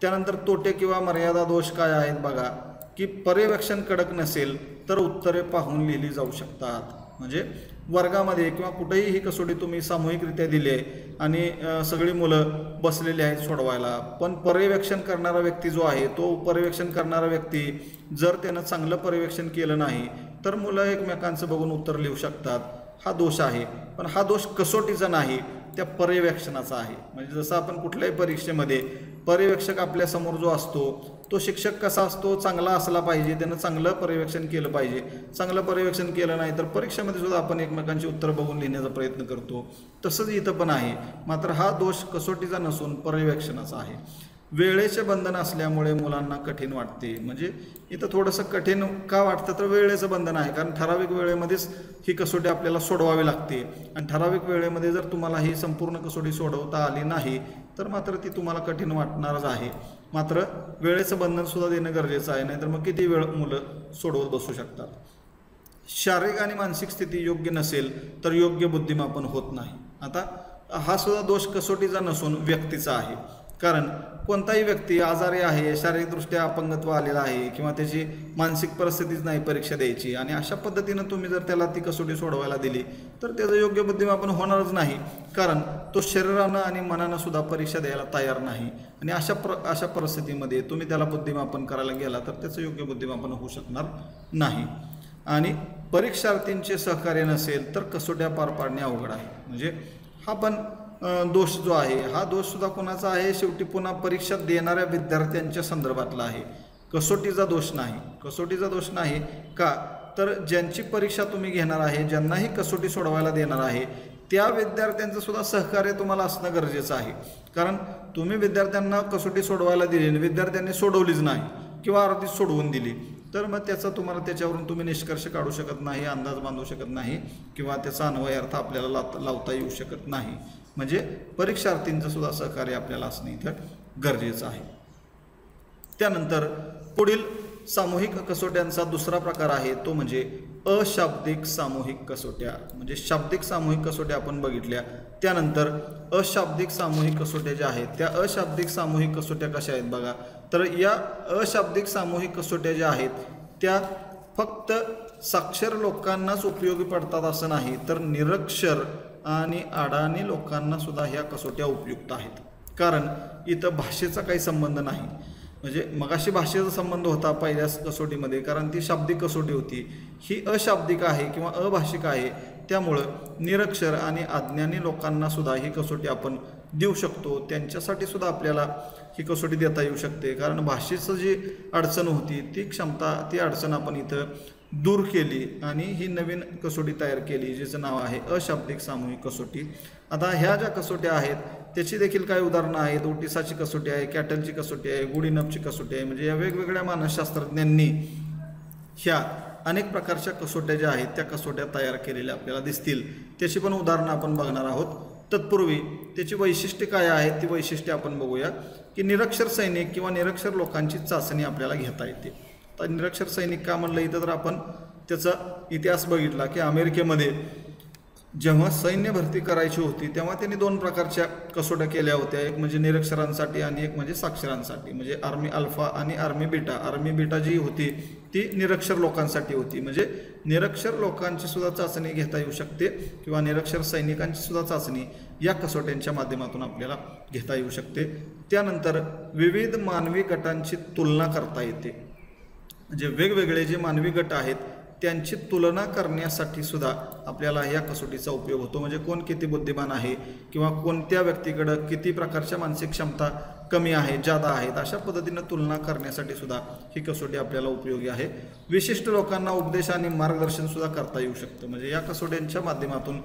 त्यानंतर तोटे किंवा मर्यादा दोष काय आहेत बघा, की पर्यवेक्षण कडक नसेल तर उत्तरे पाहून लिहिली जाऊ शकतात. म्हणजे वर्गामध्ये किंवा कुठेही ही कसोटी तुम्ही सामूहिकरित्या दिली आहे आणि सगळी मुलं बसलेली आहेत सोडवायला, पण पर्यवेक्षण करणारा व्यक्ती जो आहे तो पर्यवेक्षण करणारा व्यक्ती जर त्यानं चांगलं पर्यवेक्षण केलं नाही तर मुलं एकमेकांचं बघून उत्तर लिहू शकतात. हा दोष आहे. पण हा दोष कसोटीचा नाही, त्या पर्यवेक्षणाचा आहे. म्हणजे जसं आपण कुठल्याही परीक्षेमध्ये पर्यवेक्षक आपल्यासमोर जो असतो तो शिक्षक कसा असतो, चांगला असला पाहिजे, त्यानं चांगलं पर्यवेक्षण केलं पाहिजे. चांगलं पर्यवेक्षण केलं नाही तर परीक्षेमध्ये सुद्धा आपण एकमेकांची उत्तरं बघून लिहिण्याचा प्रयत्न करतो. तसंच इथं पण आहे. मात्र हा दोष कसोटीचा नसून पर्यवेक्षणाचा आहे. वेळेचे बंधन असल्यामुळे मुलांना कठीण वाटते. म्हणजे इथं थोडंसं कठीण का वाटतं तर वेळेचं बंधन आहे. कारण ठराविक वेळेमध्येच ही कसोटी आपल्याला सोडवावी लागते आणि ठराविक वेळेमध्ये जर तुम्हाला ही संपूर्ण कसोटी सोडवता आली नाही तर मात्र ती तुम्हाला कठीण वाटणारच आहे. मात्र वेळेचं बंधनसुद्धा देणं गरजेचं आहे, नाहीतर मग किती वेळ मुलं सोडवत बसू शकतात. शारीरिक आणि मानसिक स्थिती योग्य नसेल तर योग्य बुद्धिमापन होत नाही. आता हा सुद्धा दोष कसोटीचा नसून व्यक्तीचा आहे. कारण कोणताही व्यक्ती आजारी आहे, शारीरिकदृष्ट्या अपंगत्व आलेला आहे किंवा त्याची मानसिक परिस्थितीच नाही परीक्षा द्यायची आणि अशा पद्धतीनं तुम्ही जर त्याला ती कसोटी सोडवायला दिली तर त्याचं योग्य बुद्धिमापन होणारच नाही, कारण तो शरीरानं आणि मनानं सुद्धा परीक्षा द्यायला तयार नाही आणि अशा परिस्थितीमध्ये तुम्ही त्याला बुद्धिमापन करायला गेला तर त्याचं योग्य बुद्धिमापन होऊ शकणार नाही. आणि परीक्षार्थींचे सहकार्य नसेल तर कसोट्या पार पाडणे अवघड आहे. म्हणजे हा पण दोष जो आहे हा दोषसुद्धा कोणाचा आहे, शेवटी पुन्हा परीक्षा देणाऱ्या विद्यार्थ्यांच्या संदर्भातला आहे. कसोटीचा दोष नाही. कसोटीचा दोष नाही का, तर ज्यांची परीक्षा तुम्ही घेणार आहे, ज्यांनाही कसोटी सोडवायला देणार आहे त्या विद्यार्थ्यांचं सुद्धा सहकार्य तुम्हाला असणं गरजेचं आहे. कारण तुम्ही विद्यार्थ्यांना कसोटी सोडवायला दिली आणि विद्यार्थ्यांनी सोडवलीच नाही किंवा अर्धीच सोडवून दिली तर मग त्याच्यावरून तुम्ही निष्कर्ष काढू शकत नाही, अंदाज बांधू शकत नाही किंवा त्याचा अन्वय अर्थ आपल्याला लावता येऊ शकत नाही. म्हणजे परीक्षार्थींचं सुद्धा सहकार्य आपल्याला असणं इथं गरजेचं आहे. त्यानंतर पुढील सामूहिक कसोट्यांचा दुसरा प्रकार आहे तो म्हणजे अशाब्दिक सामूहिक कसोट्या. म्हणजे शाब्दिक सामूहिक कसोट्या आपण बघितल्या. त्यानंतर अशाब्दिक सामूहिक कसोट्या ज्या आहेत त्या अशाब्दिक सामूहिक कसोट्या कशा आहेत बघा, तर या अशाब्दिक सामूहिक कसोट्या ज्या आहेत त्या फक्त साक्षर लोकांनाच उपयोगी पडतात असं नाही, तर निरक्षर आणि अडाणी लोकांना सुद्धा ह्या कसोट्या उपयुक्त आहेत. कारण इथं भाषेचा काही संबंध नाही. म्हणजे मगाशी भाषेचा संबंध होता पहिल्या कसोटीमध्ये, कारण ती शाब्दिक कसोटी होती. ही अशाब्दिक आहे किंवा अभाषिक आहे, त्यामुळं निरक्षर आणि अज्ञानी लोकांना सुद्धा ही कसोटी आपण देऊ शकतो. त्यांच्यासाठी सुद्धा आपल्याला ही कसोटी देता येऊ शकते. कारण भाषेचं जी अडचण होती ती अडचण आपण इथं दूर केली आणि ही नवीन कसोटी तयार केली जिचं नाव आहे अशाब्दिक सामूहिक कसोटी. आता ह्या ज्या कसोट्या आहेत त्याची देखील काही उदाहरणं आहेत. ओटिसाची कसोटी आहे, कॅटलची कसोटी आहे, गुडीनफची कसोटी आहे. म्हणजे या वेगवेगळ्या मानसशास्त्रज्ञांनी ह्या अनेक प्रकारच्या कसोट्या ज्या आहेत त्या कसोट्या तयार केलेल्या आपल्याला दिसतील. त्याची पण उदाहरणं आपण बघणार आहोत. तत्पूर्वी त्याची वैशिष्ट्ये काय आहेत ती वैशिष्ट्ये आपण बघूया. की निरक्षर सैनिक किंवा निरक्षर लोकांची चाचणी आपल्याला घेता येते. तर निरक्षर सैनिक का म्हणलं इथं, तर आपण त्याचा इतिहास बघितला की अमेरिकेमध्ये जेव्हा सैन्य भरती करायची होती तेव्हा त्यांनी दोन प्रकारच्या कसोट्या केल्या होत्या. एक म्हणजे निरक्षरांसाठी आणि एक म्हणजे साक्षरांसाठी. म्हणजे आर्मी अल्फा आणि आर्मी बीटा. आर्मी बीटा जी होती ती निरक्षर लोकांसाठी होती. म्हणजे निरक्षर लोकांची सुद्धा चाचणी घेता येऊ शकते किंवा निरक्षर सैनिकांची सुद्धा चाचणी या कसोट्यांच्या माध्यमातून आपल्याला घेता येऊ शकते. त्यानंतर विविध मानवी गटांची तुलना करता येते. म्हणजे वेगवेगळे जे मानवी गट आहेत त्यांची तुलना करण्यासाठी सुद्धा आपल्याला या कसोटीचा उपयोग होतो. म्हणजे कोण किती बुद्धिमान आहे किंवा कोणत्या व्यक्तीकडं किती प्रकारच्या मानसिक क्षमता कमी आहेत, जादा आहेत, अशा पद्धतीनं तुलना करण्यासाठी सुद्धा ही कसोटी आपल्याला उपयोगी आहे. विशिष्ट लोकांना उपदेश आणि मार्गदर्शन सुद्धा करता येऊ शकतं. म्हणजे या कसोट्यांच्या माध्यमातून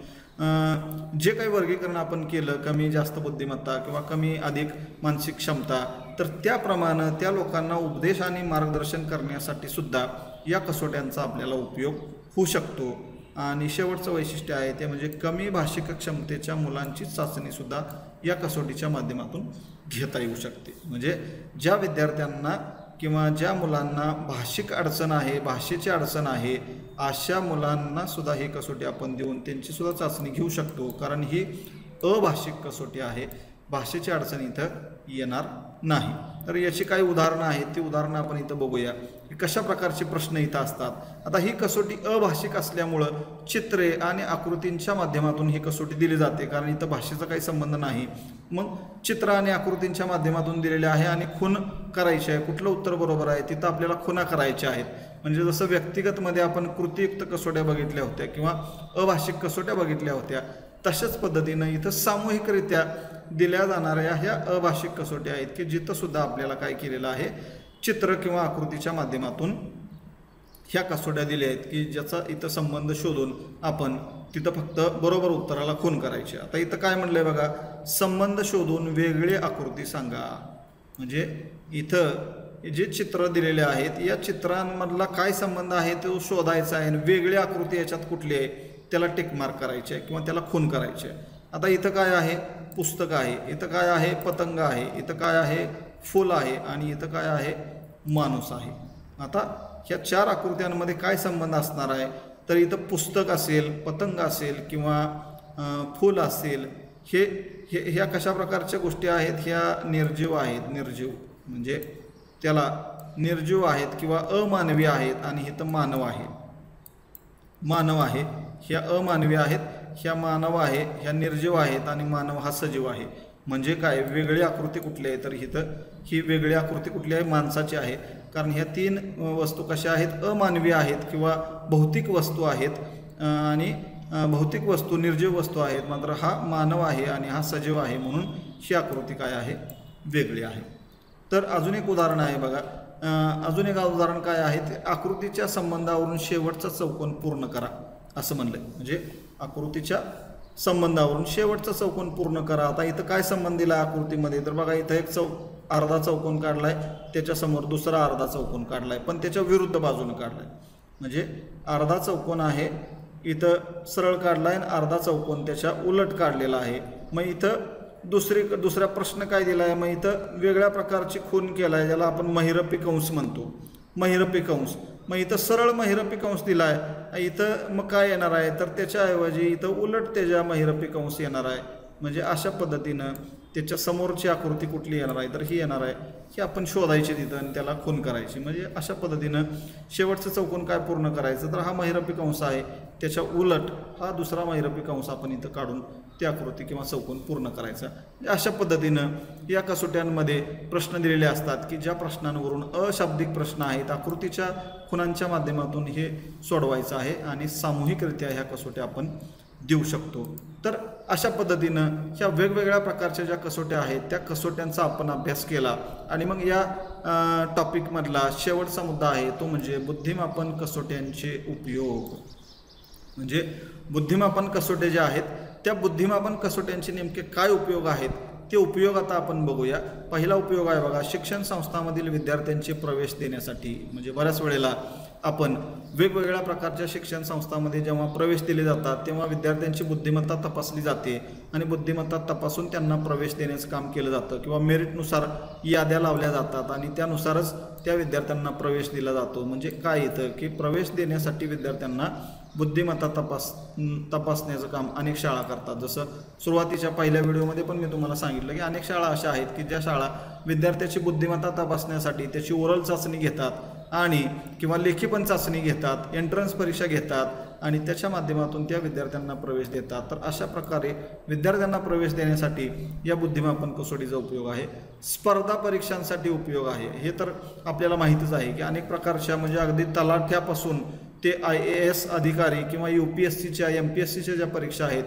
जे काही वर्गीकरण आपण केलं, कमी जास्त बुद्धिमत्ता किंवा कमी अधिक मानसिक क्षमता, तर त्याप्रमाणे त्या लोकांना उपदेश आणि मार्गदर्शन करण्यासाठी सुद्धा या कसोट्यांचा आपल्याला उपयोग होऊ शकतो. आणि शेवटचं वैशिष्ट्य आहे ते म्हणजे कमी भाषिक क्षमतेच्या मुलांची चाचणीसुद्धा या कसोटीच्या माध्यमातून घेता येऊ शकते. म्हणजे ज्या विद्यार्थ्यांना किंवा ज्या मुलांना भाषिक अडचण आहे, भाषेची अडचण आहे, अशा मुलांना सुद्धा ही कसोटी आपण देऊन त्यांची सुद्धा चाचणी घेऊ शकतो. कारण ही अभाषिक कसोटी आहे, भाषेची अडचण इथं येणार नाही. तर याची काही उदाहरणं आहेत, ती उदाहरणं आपण इथं बघूया की कशा प्रकारचे प्रश्न इथं असतात. आता ही कसोटी अभाषिक असल्यामुळं चित्रे आणि आकृतींच्या माध्यमातून ही कसोटी दिली जाते, कारण इथं भाषेचा काही संबंध नाही. मग चित्र आणि आकृतींच्या माध्यमातून दिलेले आहे आणि खूण करायची आहे. कुठलं उत्तर बरोबर आहे तिथं आपल्याला खुणा करायच्या आहेत. म्हणजे जसं व्यक्तिगतमध्ये आपण कृतीयुक्त कसोट्या बघितल्या होत्या किंवा अभाषिक कसोट्या बघितल्या होत्या, तशाच पद्धतीनं इथं सामूहिकरित्या दिल्या जाणाऱ्या ह्या अभाषिक कसोट्या आहेत की जिथं सुद्धा आपल्याला काय केलेलं आहे, चित्र किंवा आकृतीच्या माध्यमातून ह्या कसोट्या दिल्या आहेत की ज्याचा इथं संबंध शोधून आपण तिथं फक्त बरोबर उत्तराला खूण करायचे. आता इथं काय म्हणलंय बघा, संबंध शोधून वेगळी आकृती सांगा. म्हणजे इथं जे चित्र दिलेले आहेत या चित्रांमधला काय संबंध आहे तो शोधायचा आहे. वेगळी आकृती याच्यात कुठली आहे त्याला टिक मार्क करायचे आहे किंवा त्याला खूण करायचे आहे. आता इथं काय आहे, पुस्तक आहे. इथं काय आहे, पतंग आहे. इथं काय आहे, फूल आहे. आणि इथं काय आहे, माणूस आहे. आता ह्या चार आकृत्यांमध्ये काय संबंध असणार आहे, तर इथं पुस्तक असेल, पतंग असेल किंवा फूल असेल, हे ह्या कशा प्रकारच्या गोष्टी आहेत, ह्या निर्जीव आहेत. निर्जीव म्हणजे त्याला निर्जीव आहेत किंवा अमानवी आहेत आणि इथं मानव आहे. मानव आहे, ह्या अमानवी आहेत, ह्या मानव आहे, ह्या निर्जीव आहेत आणि मानव हा सजीव आहे. म्हणजे काय, वेगळी आकृती कुठली आहे, तर इथं ही वेगळी आकृती कुठली आहे, माणसाची आहे. कारण ह्या तीन वस्तू कशा आहेत, अमानवी आहेत किंवा भौतिक वस्तू आहेत आणि भौतिक वस्तू निर्जीव वस्तू आहेत. मात्र हा मानव आहे आणि हा सजीव आहे, म्हणून ही आकृती काय आहे, वेगळी आहे. तर अजून एक उदाहरण आहे बघा. अजून एक उदाहरण काय आहे, ते आकृतीच्या संबंधावरून शेवटचा चौकोन पूर्ण करा असं म्हणलंय. म्हणजे आकृतीच्या संबंधावरून शेवटचा चौकोन पूर्ण करा. आता इथं काय संबंध दिला आकृतीमध्ये, तर बघा इथं एक अर्धा चौकोन काढलाय, त्याच्यासमोर दुसरा अर्धा चौकोन काढलाय, पण त्याच्या विरुद्ध बाजूने काढलाय. म्हणजे अर्धा चौकोन आहे इथं सरळ काढलाय आणि अर्धा चौकोन त्याच्या उलट काढलेला आहे. मग इथं दुसरा प्रश्न काय दिला आहे, मग इथं वेगळ्या प्रकारची खून केला आहे, ज्याला आपण महिरपी कंस म्हणतो. महिरपी कंस, मग इथं सरळ महिरपी कंस दिला आहे. इथं मग काय येणार आहे, तर त्याच्याऐवजी इथं उलट त्याच्या महिरपी कंस येणार आहे. म्हणजे अशा पद्धतीनं त्याच्या समोरची आकृती कुठली येणार आहे, तर ही येणार आहे. ही आपण शोधायची तिथं आणि त्याला खून करायची. म्हणजे अशा पद्धतीनं शेवटचं चौकोन काय पूर्ण करायचं, तर हा महिरपी कंस आहे, त्याच्या उलट हा दुसरा महिरपी कंस आपण इथं काढून ती आकृती किंवा चौकोन पूर्ण करायचा. अशा पद्धतीनं या कसोट्यांमध्ये प्रश्न दिलेले असतात की ज्या प्रश्नांवरून अशाब्दिक प्रश्न आहेत, आकृतीच्या खुणांच्या माध्यमातून हे सोडवायचं आहे आणि सामूहिकरित्या ह्या कसोट्या आपण देऊ शकतो. तर अशा पद्धतीनं ह्या वेगवेगळ्या प्रकारच्या ज्या कसोट्या आहेत त्या कसोट्यांचा आपण अभ्यास केला. आणि मग या टॉपिकमधला शेवटचा मुद्दा आहे तो म्हणजे बुद्धिमापन कसोट्यांचे उपयोग. म्हणजे बुद्धिमापन कसोटे जे आहेत त्या बुद्धिमापन कसोट्यांचे नेमके काय उपयोग आहेत ते उपयोग आता आपण बघूया. पहिला उपयोग आहे बघा, शिक्षण संस्थांमधील विद्यार्थ्यांचे प्रवेश देण्यासाठी. म्हणजे बऱ्याच वेळेला आपण वेगवेगळ्या प्रकारच्या शिक्षण संस्थांमध्ये जेव्हा प्रवेश दिले जातात तेव्हा विद्यार्थ्यांची बुद्धिमत्ता तपासली जाते आणि बुद्धिमत्ता तपासून त्यांना प्रवेश देण्याचं काम केलं जातं किंवा मेरिटनुसार याद्या लावल्या जातात आणि त्यानुसारच त्या विद्यार्थ्यांना प्रवेश दिला जातो. म्हणजे काय येतं की प्रवेश देण्यासाठी विद्यार्थ्यांना बुद्धिमत्ता तपासण्याचं काम अनेक शाळा करतात. जसं सुरुवातीच्या पहिल्या व्हिडिओमध्ये पण मी तुम्हाला सांगितलं की अनेक शाळा अशा आहेत की ज्या शाळा विद्यार्थ्याची बुद्धिमत्ता तपासण्यासाठी त्याची ओरल चाचणी घेतात आणि किंवा लेखी पण चाचणी घेतात, एंट्रन्स परीक्षा घेतात आणि त्याच्या माध्यमातून त्या विद्यार्थ्यांना प्रवेश देतात. तर अशा प्रकारे विद्यार्थ्यांना प्रवेश देण्यासाठी या बुद्धिमापन कसोटीचा उपयोग आहे. स्पर्धा परीक्षांसाठी उपयोग आहे. हे तर आपल्याला माहितीच आहे की अनेक प्रकारच्या म्हणजे अगदी तलाठ्यापासून ते IAS अधिकारी किंवा UPSCच्या MPSCच्या ज्या परीक्षा आहेत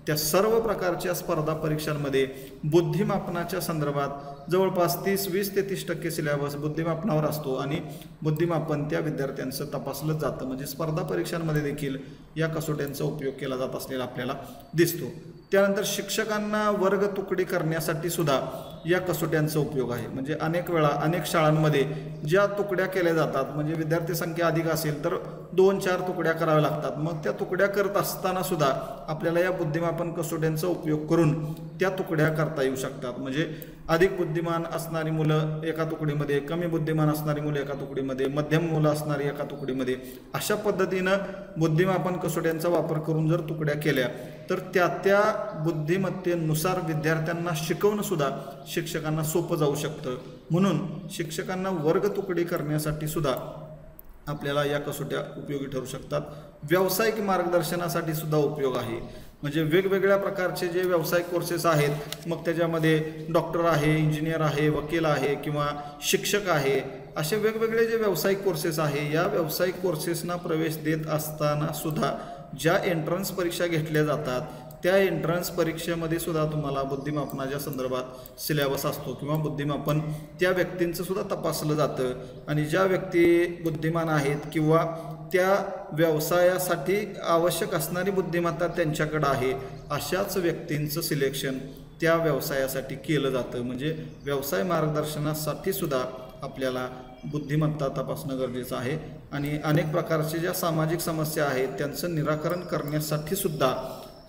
त्या सर्व प्रकारच्या स्पर्धा परीक्षांमध्ये बुद्धिमापनाच्या संदर्भात जवळपास 20 ते 30% सिलेबस बुद्धिमापनावर असतो आणि बुद्धिमापन त्या विद्यार्थ्यांचं तपासलं जातं. म्हणजे स्पर्धा परीक्षांमध्ये देखील या कसोट्यांचा उपयोग केला जात असलेला आपल्याला दिसतो. त्यानंतर शिक्षकांना वर्ग तुकडी करण्यासाठी सुद्धा या कसोट्यांचा उपयोग आहे. म्हणजे अनेक वेळा अनेक शाळांमध्ये ज्या तुकड्या केल्या जातात म्हणजे विद्यार्थी संख्या अधिक असेल तर 2-4 तुकड्या कराव्या लागतात. मग त्या तुकड्या करत असताना सुद्धा आपल्याला या बुद्धिमापन कसोट्यांचा उपयोग करून त्या तुकड्या करता येऊ शकतात. म्हणजे अधिक बुद्धिमान असणारी मुलं एका तुकडीमध्ये, कमी बुद्धिमान असणारी मुलं एका तुकडीमध्ये, मध्यम मुलं असणारी एका तुकडीमध्ये, अशा पद्धतीनं बुद्धिमापन कसोट्यांचा वापर करून जर तुकड्या केल्या तर त्या बुद्धिमत्तेनुसार विद्यार्थ्यांना शिकवणं सुद्धा शिक्षकांना सोपं जाऊ शकतं. म्हणून शिक्षकांना वर्ग तुकडी करण्यासाठी सुद्धा आपल्याला या कसोट्या उपयोगी ठरू शकतात. व्यावसायिक मार्गदर्शनासाठी सुद्धा उपयोग आहे. म्हणजे वेगवेगळ्या प्रकारचे जे व्यावसायिक कोर्सेस आहेत, मग त्याच्यामध्ये डॉक्टर आहे, इंजिनियर आहे, वकील आहे किंवा शिक्षक आहे, असे वेगवेगळे जे व्यावसायिक कोर्सेस आहे या व्यावसायिक कोर्सेसना प्रवेश देत असताना सुद्धा ज्या एंट्रन्स परीक्षा घेतल्या जातात त्या एंट्रन्स परीक्षेमध्ये सुद्धा तुम्हाला बुद्धिमापनाच्या संदर्भात सिलेबस असतो किंवा बुद्धिमापन त्या व्यक्तींचं सुद्धा तपासलं जातं. आणि ज्या व्यक्ती बुद्धिमान आहेत किंवा त्या व्यवसायासाठी आवश्यक असणारी बुद्धिमत्ता त्यांच्याकडे आहे अशाच व्यक्तींचं सिलेक्शन त्या व्यवसायासाठी केलं जातं. म्हणजे व्यवसाय मार्गदर्शनासाठी सुद्धा आपल्याला बुद्धिमत्ता तपासणं गरजेचं आहे. आणि अनेक प्रकारचे ज्या सामाजिक समस्या आहेत त्यांचं निराकरण करण्यासाठी सुद्धा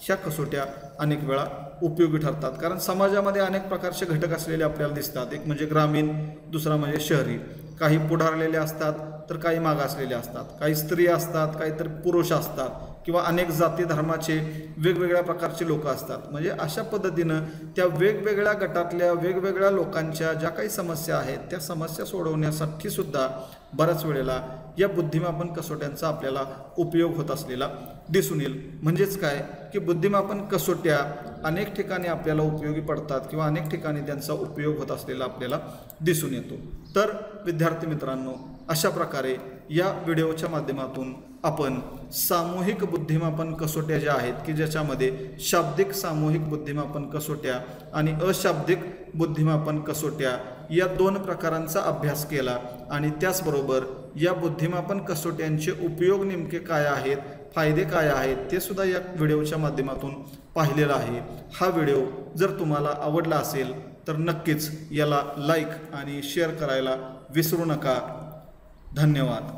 ह्या कसोट्या अनेक वेळा उपयोगी ठरतात. कारण समाजामध्ये अनेक प्रकारचे घटक असलेले आपल्याला दिसतात. एक म्हणजे ग्रामीण, दुसरा म्हणजे शहरी. काही पुढारलेले असतात तर काही मागासलेले असतात, काही स्त्री असतात, काही तर पुरुष असतात. किंवा अनेक जाती धर्माचे वेगवेगळ्या प्रकारचे लोक असतात। म्हणजे अशा पद्धतीनं त्या वेगवेगळ्या गटातल्या वेगवेगळ्या लोकांच्या ज्या काही समस्या आहेत त्या समस्या सोडवण्यासाठी सुद्धा बऱ्याच वेळेला या बुद्धिमापन कसोट्यांचा आपल्याला उपयोग होत असलेला दिसून येईल। म्हणजेच काय की बुद्धिमापन कसोट्या अनेक ठिकाणी आपल्याला उपयोगी पडतात किंवा अनेक ठिकाणी त्यांचा उपयोग होत असलेला आपल्याला दिसून येतो। तर विद्यार्थी मित्रांनो, अशा प्रकारे या व्हिडिओच्या माध्यमातून आपण सामूहिक बुद्धिमापन कसोट्या ज्या आहेत की ज्याच्यामध्ये शाब्दिक सामूहिक बुद्धिमापन कसोट्या आणि अशाब्दिक बुद्धिमापन कसोट्या या दोन प्रकारांचा अभ्यास केला आणि त्याचबरोबर या बुद्धिमापन कसोट्यांचे उपयोग नेमके काय आहेत, फायदे काय आहेत ते सुद्धा या व्हिडिओच्या माध्यमातून पाहिलेला आहे। हा व्हिडिओ जर तुम्हाला आवडला असेल तर नक्कीच याला लाईक आणि शेअर करायला विसरू नका। धन्यवाद।